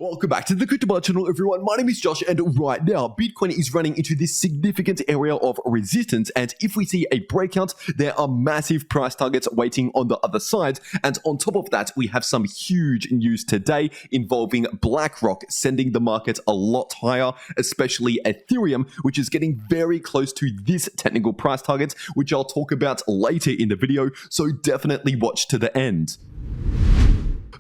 Welcome back to the cryptoworld channel, everyone. My name is Josh, and right now, Bitcoin is running into this significant area of resistance. And if we see a breakout, there are massive price targets waiting on the other side. And on top of that, we have some huge news today involving BlackRock sending the market a lot higher, especially Ethereum, which is getting very close to this technical price target, which I'll talk about later in the video. So definitely watch to the end.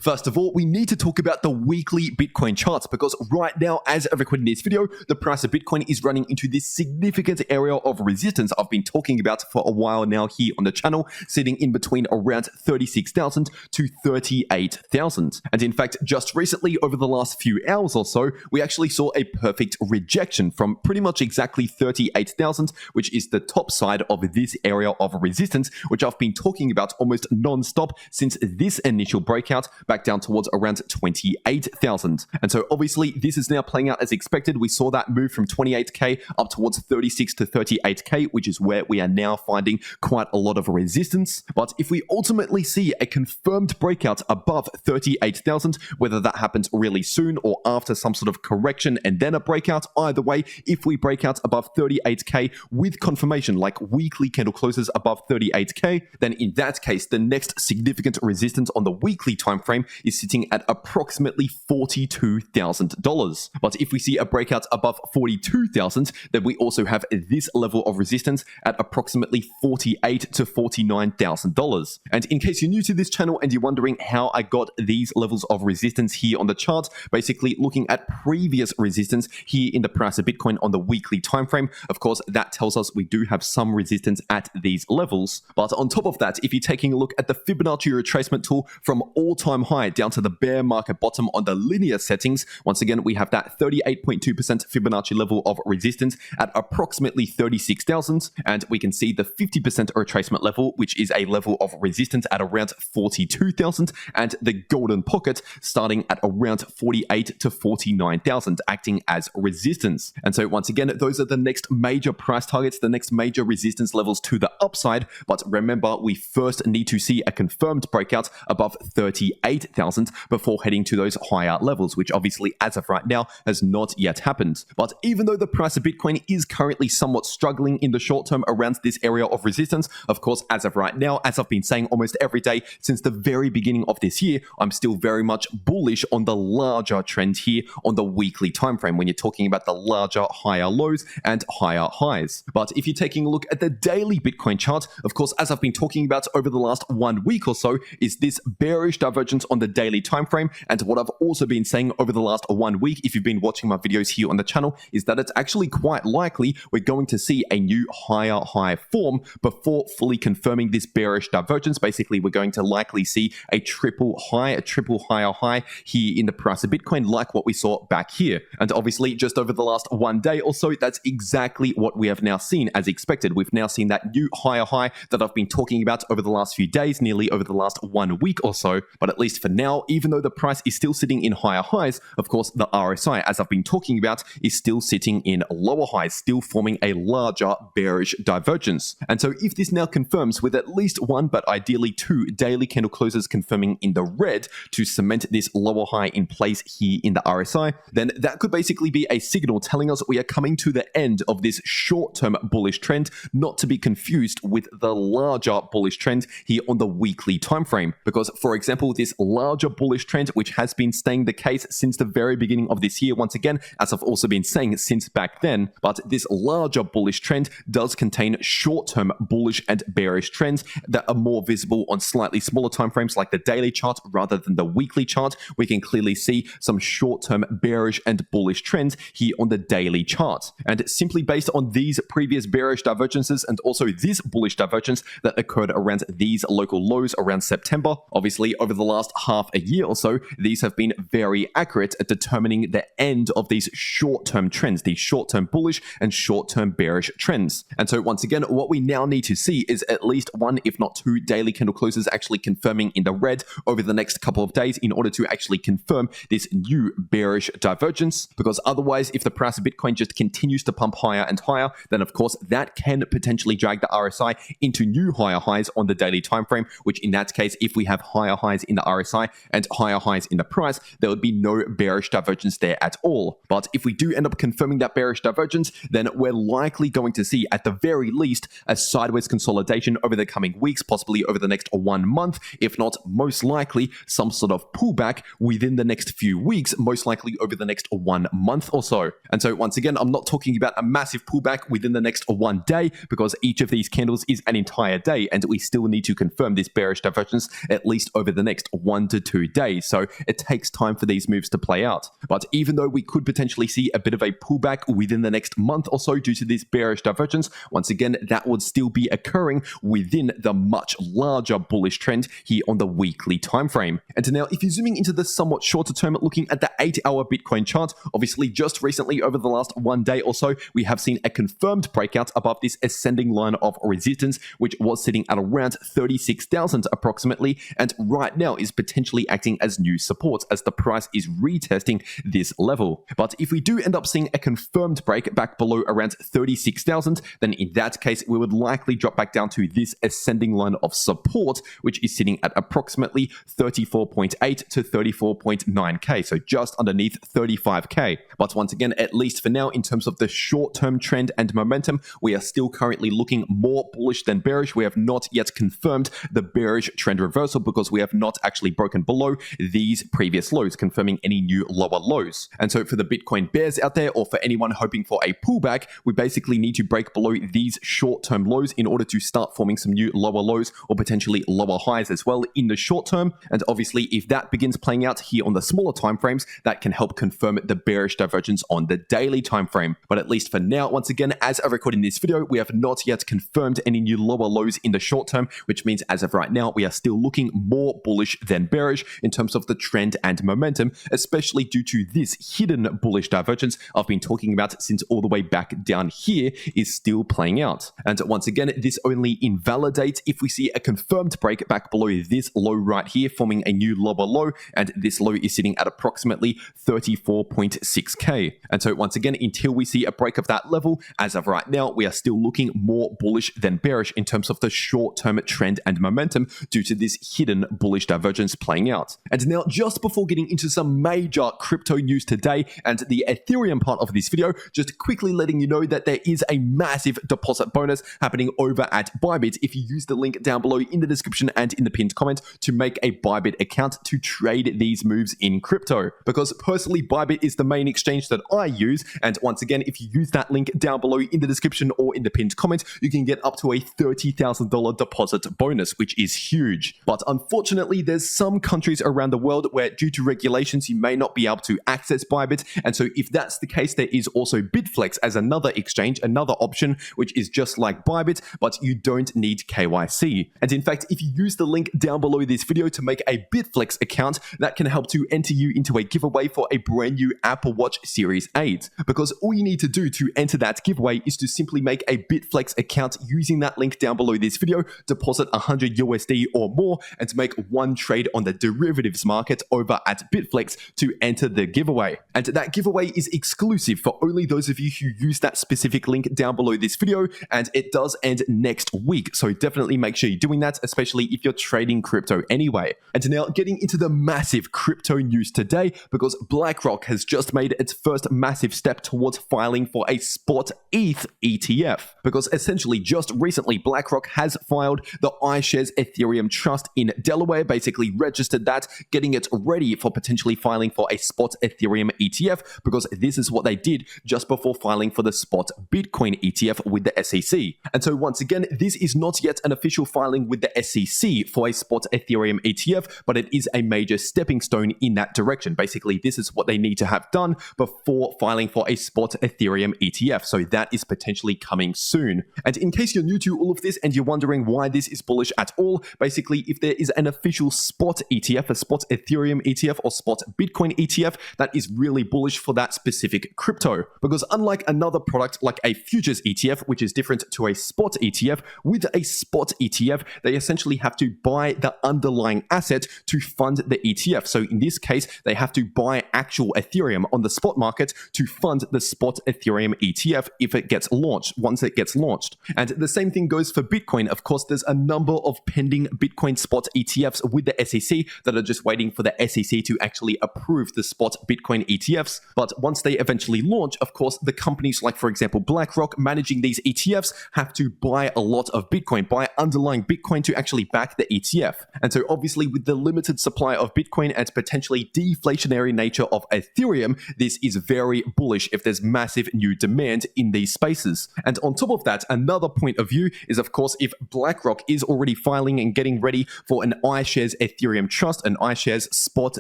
First of all, we need to talk about the weekly Bitcoin charts because right now, as of recording this video, the price of Bitcoin is running into this significant area of resistance I've been talking about for a while now here on the channel, sitting in between around 36,000 to 38,000. And in fact, just recently, over the last few hours or so, we actually saw a perfect rejection from pretty much exactly 38,000, which is the top side of this area of resistance, which I've been talking about almost non-stop since this initial breakout back down towards around 28,000. And so obviously this is now playing out as expected. We saw that move from 28k up towards 36 to 38k, which is where we are now finding quite a lot of resistance. But if we ultimately see a confirmed breakout above 38,000, whether that happens really soon or after some sort of correction and then a breakout, either way, if we break out above 38k with confirmation, like weekly candle closes above 38k, then in that case, the next significant resistance on the weekly time frame is sitting at approximately $42,000. But if we see a breakout above 42,000, then we also have this level of resistance at approximately $48,000 to $49,000. And in case you're new to this channel and you're wondering how I got these levels of resistance here on the chart, basically looking at previous resistance here in the price of Bitcoin on the weekly time frame, of course, that tells us we do have some resistance at these levels. But on top of that, if you're taking a look at the Fibonacci retracement tool from all-time high down to the bear market bottom on the linear settings, once again, we have that 38.2% Fibonacci level of resistance at approximately 36,000. And we can see the 50% retracement level, which is a level of resistance at around 42,000. And the golden pocket starting at around 48 to 49,000, acting as resistance. And so once again, those are the next major price targets, the next major resistance levels to the upside. But remember, we first need to see a confirmed breakout above 38,000 before heading to those higher levels, which obviously as of right now has not yet happened. But even though the price of Bitcoin is currently somewhat struggling in the short term around this area of resistance, of course, as of right now, as I've been saying almost every day since the very beginning of this year, I'm still very much bullish on the larger trend here on the weekly time frame when you're talking about the larger higher lows and higher highs. But if you're taking a look at the daily Bitcoin chart, of course, as I've been talking about over the last 1 week or so, is this bearish divergence on the daily time frame. And what I've also been saying over the last 1 week, if you've been watching my videos here on the channel, is that it's actually quite likely we're going to see a new higher high form before fully confirming this bearish divergence. Basically, we're going to likely see a triple higher high here in the price of Bitcoin, like what we saw back here. And obviously, just over the last 1 day or so, that's exactly what we have now seen as expected. We've now seen that new higher high that I've been talking about over the last few days, nearly over the last 1 week or so. But at least for now, even though the price is still sitting in higher highs, of course, the RSI, as I've been talking about, is still sitting in lower highs, still forming a larger bearish divergence. And so if this now confirms with at least one, but ideally two daily candle closes confirming in the red to cement this lower high in place here in the RSI, then that could basically be a signal telling us we are coming to the end of this short-term bullish trend, not to be confused with the larger bullish trend here on the weekly time frame. Because, for example, this larger bullish trend, which has been staying the case since the very beginning of this year, once again, as I've also been saying since back then, but this larger bullish trend does contain short-term bullish and bearish trends that are more visible on slightly smaller time frames like the daily chart rather than the weekly chart. We can clearly see some short-term bearish and bullish trends here on the daily chart. And simply based on these previous bearish divergences and also this bullish divergence that occurred around these local lows around September, obviously over the last half a year or so, these have been very accurate at determining the end of these short-term trends, these short-term bullish and short-term bearish trends. And so once again, what we now need to see is at least one, if not two, daily candle closes actually confirming in the red over the next couple of days in order to actually confirm this new bearish divergence. Because otherwise, if the price of Bitcoin just continues to pump higher and higher, then of course that can potentially drag the RSI into new higher highs on the daily time frame, which in that case, if we have higher highs in the RSI, RSI and higher highs in the price, there would be no bearish divergence there at all. But if we do end up confirming that bearish divergence, then we're likely going to see at the very least a sideways consolidation over the coming weeks, possibly over the next 1 month, if not most likely some sort of pullback within the next few weeks, most likely over the next 1 month or so. And so once again, I'm not talking about a massive pullback within the next 1 day, because each of these candles is an entire day and we still need to confirm this bearish divergence at least over the next 1 to 2 days. So it takes time for these moves to play out. But even though we could potentially see a bit of a pullback within the next month or so due to this bearish divergence, once again, that would still be occurring within the much larger bullish trend here on the weekly time frame. And now if you're zooming into the somewhat shorter term, looking at the 8-hour Bitcoin chart, obviously just recently over the last 1 day or so, we have seen a confirmed breakout above this ascending line of resistance, which was sitting at around 36,000 approximately, and right now is potentially acting as new support as the price is retesting this level. But if we do end up seeing a confirmed break back below around 36,000, then in that case, we would likely drop back down to this ascending line of support, which is sitting at approximately 34.8 to 34.9k, so just underneath 35k. But once again, at least for now, in terms of the short-term trend and momentum, we are still currently looking more bullish than bearish. We have not yet confirmed the bearish trend reversal because we have not actually broken below these previous lows, confirming any new lower lows. And so for the Bitcoin bears out there, or for anyone hoping for a pullback, we basically need to break below these short-term lows in order to start forming some new lower lows or potentially lower highs as well in the short term. And obviously, if that begins playing out here on the smaller time frames, that can help confirm the bearish divergence on the daily time frame. But at least for now, once again, as I record in this video, we have not yet confirmed any new lower lows in the short term, which means as of right now, we are still looking more bullish than bearish in terms of the trend and momentum, especially due to this hidden bullish divergence I've been talking about since all the way back down here is still playing out. And once again, this only invalidates if we see a confirmed break back below this low right here, forming a new lower low, and this low is sitting at approximately 34.6k. And so once again, until we see a break of that level, as of right now, we are still looking more bullish than bearish in terms of the short-term trend and momentum due to this hidden bullish divergence playing out. And now, just before getting into some major crypto news today and the Ethereum part of this video, just quickly letting you know that there is a massive deposit bonus happening over at Bybit if you use the link down below in the description and in the pinned comment to make a Bybit account to trade these moves in crypto. Because personally, Bybit is the main exchange that I use, and once again, if you use that link down below in the description or in the pinned comment, you can get up to a $30,000 deposit bonus, which is huge. But unfortunately, there's some countries around the world where due to regulations, you may not be able to access Bybit. And so if that's the case, there is also Bitflex as another exchange, another option, which is just like Bybit, but you don't need KYC. And in fact, if you use the link down below this video to make a Bitflex account, that can help to enter you into a giveaway for a brand new Apple Watch Series 8. Because all you need to do to enter that giveaway is to simply make a Bitflex account using that link down below this video, deposit 100 USD or more, and to make one trade on the derivatives market over at Bitflex to enter the giveaway. And that giveaway is exclusive for only those of you who use that specific link down below this video, and it does end next week. So definitely make sure you're doing that, especially if you're trading crypto anyway. And now getting into the massive crypto news today, because BlackRock has just made its first massive step towards filing for a spot ETH ETF. Because essentially just recently, BlackRock has filed the iShares Ethereum Trust in Delaware, basically registered that, getting it ready for potentially filing for a spot Ethereum ETF, because this is what they did just before filing for the spot Bitcoin ETF with the SEC. And so once again, this is not yet an official filing with the SEC for a spot Ethereum ETF, but it is a major stepping stone in that direction. Basically, this is what they need to have done before filing for a spot Ethereum ETF. So that is potentially coming soon. And in case you're new to all of this and you're wondering why this is bullish at all, basically, if there is an official spot ETF, a spot Ethereum ETF or spot Bitcoin ETF, that is really bullish for that specific crypto. Because unlike another product like a futures ETF, which is different to a spot ETF, with a spot ETF, they essentially have to buy the underlying asset to fund the ETF. So in this case, they have to buy actual Ethereum on the spot market to fund the spot Ethereum ETF if it gets launched, once it gets launched. And the same thing goes for Bitcoin. Of course, there's a number of pending Bitcoin spot ETFs with the SEC that are just waiting for the SEC to actually approve the spot Bitcoin ETFs. But once they eventually launch, of course, the companies like, for example, BlackRock managing these ETFs have to buy a lot of Bitcoin, buy underlying Bitcoin to actually back the ETF. And so obviously with the limited supply of Bitcoin and potentially deflationary nature of Ethereum, this is very bullish if there's massive new demand in these spaces. And on top of that, another point of view is, of course, if BlackRock is already filing and getting ready for an iShares Ethereum Trust, an iShares Spot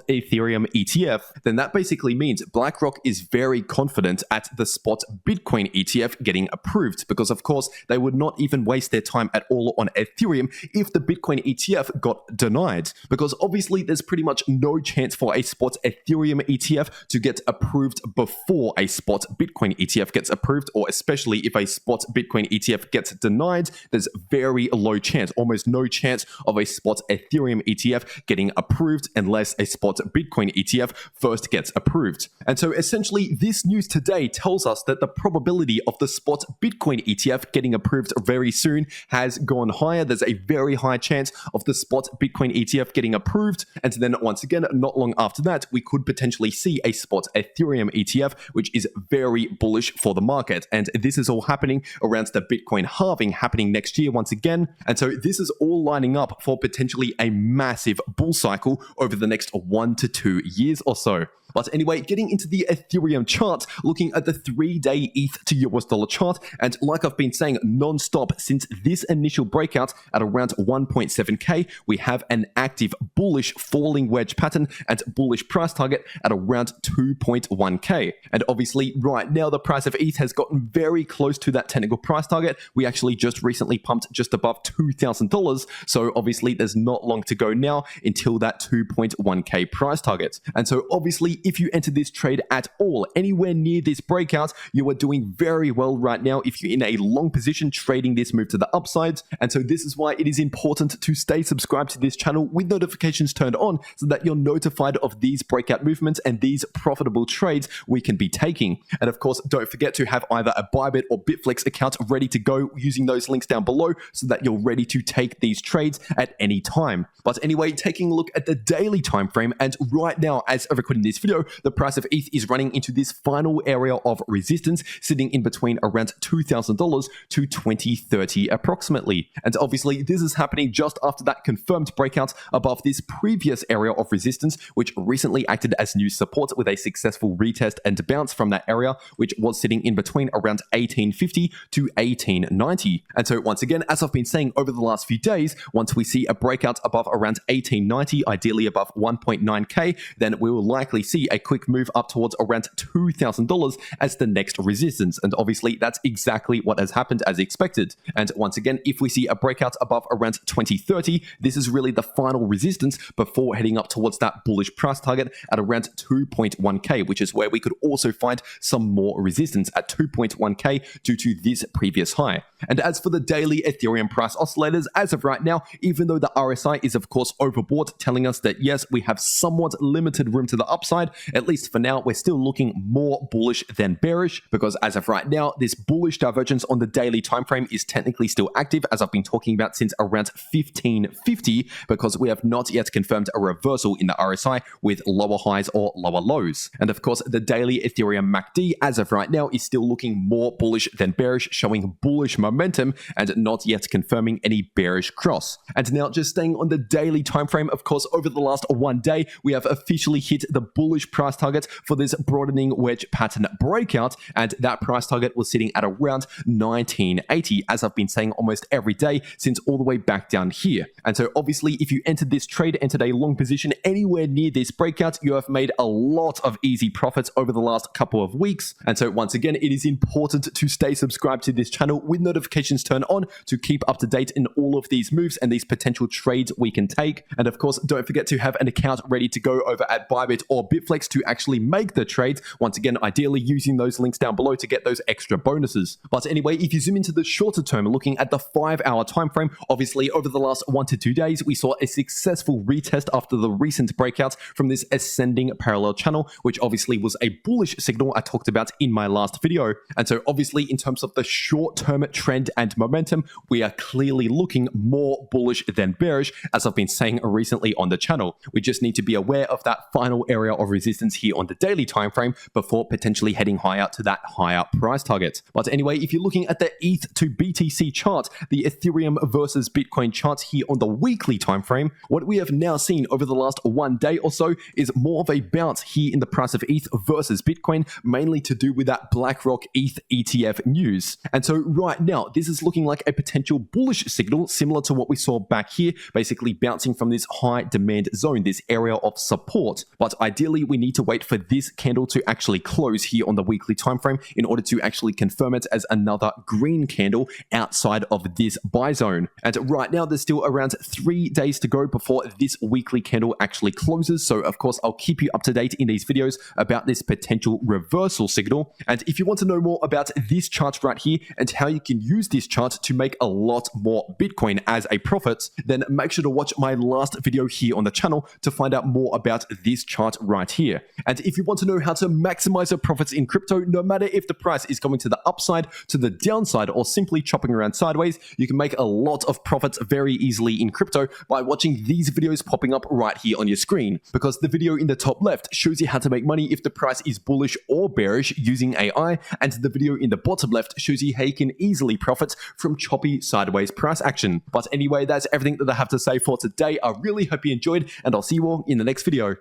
Ethereum ETF, then that basically means BlackRock is very confident at the spot Bitcoin ETF getting approved, because of course they would not even waste their time at all on Ethereum if the Bitcoin ETF got denied, because obviously there's pretty much no chance for a spot Ethereum ETF to get approved before a spot Bitcoin ETF gets approved, or especially if a spot Bitcoin ETF gets denied, there's very low chance, almost no chance of a spot Ethereum ETF getting approved unless a spot Bitcoin ETF first gets approved. And so essentially this news today tells us that the probability of the spot Bitcoin ETF getting approved very soon has gone higher. There's a very high chance of the spot Bitcoin ETF getting approved. And then once again, not long after that, we could potentially see a spot Ethereum ETF, which is very bullish for the market. And this is all happening around the Bitcoin halving happening next year once again. And so this is all lining up for potentially a massive bull cycle over the next 1 to 2 years or so. But anyway, getting into the Ethereum chart, looking at the 3-day ETH to US dollar chart, and like I've been saying non-stop since this initial breakout at around 1.7k, we have an active bullish falling wedge pattern and bullish price target at around 2.1k. And obviously right now the price of ETH has gotten very close to that technical price target. We actually just recently pumped just above $2,000, so obviously there's not long to go now until that 2.1k price target. And so obviously if you enter this trade at all, anywhere near this breakout, you are doing very well right now if you're in a long position trading this move to the upside. And so this is why it is important to stay subscribed to this channel with notifications turned on so that you're notified of these breakout movements and these profitable trades we can be taking. And of course, don't forget to have either a Bybit or Bitflix account ready to go using those links down below so that you're ready to take these trades at any time. But anyway, taking a look at the daily time frame, and right now, as of recording this video, the price of ETH is running into this final area of resistance, sitting in between around $2,000 to 2030 approximately. And obviously, this is happening just after that confirmed breakout above this previous area of resistance, which recently acted as new support with a successful retest and bounce from that area, which was sitting in between around 1850 to 1890. And so once again, as I've been saying over the last few days, once we see a breakout above around 1890, ideally above 1.9k, then we will likely see a quick move up towards around $2,000 as the next resistance. And obviously that's exactly what has happened as expected. And once again, if we see a breakout above around 2030, this is really the final resistance before heading up towards that bullish price target at around 2.1k, which is where we could also find some more resistance at 2.1k due to this previous high. And as for the daily Ethereum price oscillators, as of right now, even though the RSI is of course overbought, telling us that yes, we have somewhat limited room to the upside, at least for now, we're still looking more bullish than bearish, because as of right now, this bullish divergence on the daily time frame is technically still active, as I've been talking about since around 1550, because we have not yet confirmed a reversal in the RSI with lower highs or lower lows. And of course, the daily Ethereum MACD as of right now is still looking more bullish than bearish, showing bullish momentum and not yet confirming any bearish cross. And now just staying on the daily time frame, of course, over the last one day, we have officially hit the bullish price target for this broadening wedge pattern breakout, and that price target was sitting at around 1980, as I've been saying almost every day since all the way back down here. And so obviously, if you entered this trade, entered a long position anywhere near this breakout, you have made a lot of easy profits over the last couple of weeks. And so once again, it is important to stay subscribed to this channel with notifications turned on to keep up to date in all of these moves and these potential trades we can take. And of course, don't forget to have an account ready to go over at Bybit or Bitflix Bitflex to actually make the trades. Once again, ideally using those links down below to get those extra bonuses. But anyway, if you zoom into the shorter term, looking at the 5-hour time frame, obviously over the last 1 to 2 days, we saw a successful retest after the recent breakouts from this ascending parallel channel, which obviously was a bullish signal I talked about in my last video. And so obviously in terms of the short-term trend and momentum, we are clearly looking more bullish than bearish, as I've been saying recently on the channel. We just need to be aware of that final area of resistance here on the daily time frame before potentially heading higher to that higher price target. But anyway, if you're looking at the ETH to BTC chart, the Ethereum versus Bitcoin charts here on the weekly time frame, what we have now seen over the last 1 day or so is more of a bounce here in the price of ETH versus Bitcoin, mainly to do with that BlackRock ETH ETF news. And so right now, this is looking like a potential bullish signal similar to what we saw back here, basically bouncing from this high demand zone, this area of support. But ideally, we need to wait for this candle to actually close here on the weekly time frame in order to actually confirm it as another green candle outside of this buy zone. And right now, there's still around 3 days to go before this weekly candle actually closes. So of course, I'll keep you up to date in these videos about this potential reversal signal. And if you want to know more about this chart right here and how you can use this chart to make a lot more Bitcoin as a profit, then make sure to watch my last video here on the channel to find out more about this chart right here. And if you want to know how to maximize your profits in crypto, no matter if the price is going to the upside, to the downside, or simply chopping around sideways, you can make a lot of profits very easily in crypto by watching these videos popping up right here on your screen. Because the video in the top left shows you how to make money if the price is bullish or bearish using AI, and the video in the bottom left shows you how you can easily profit from choppy sideways price action. But anyway, that's everything that I have to say for today. I really hope you enjoyed, and I'll see you all in the next video.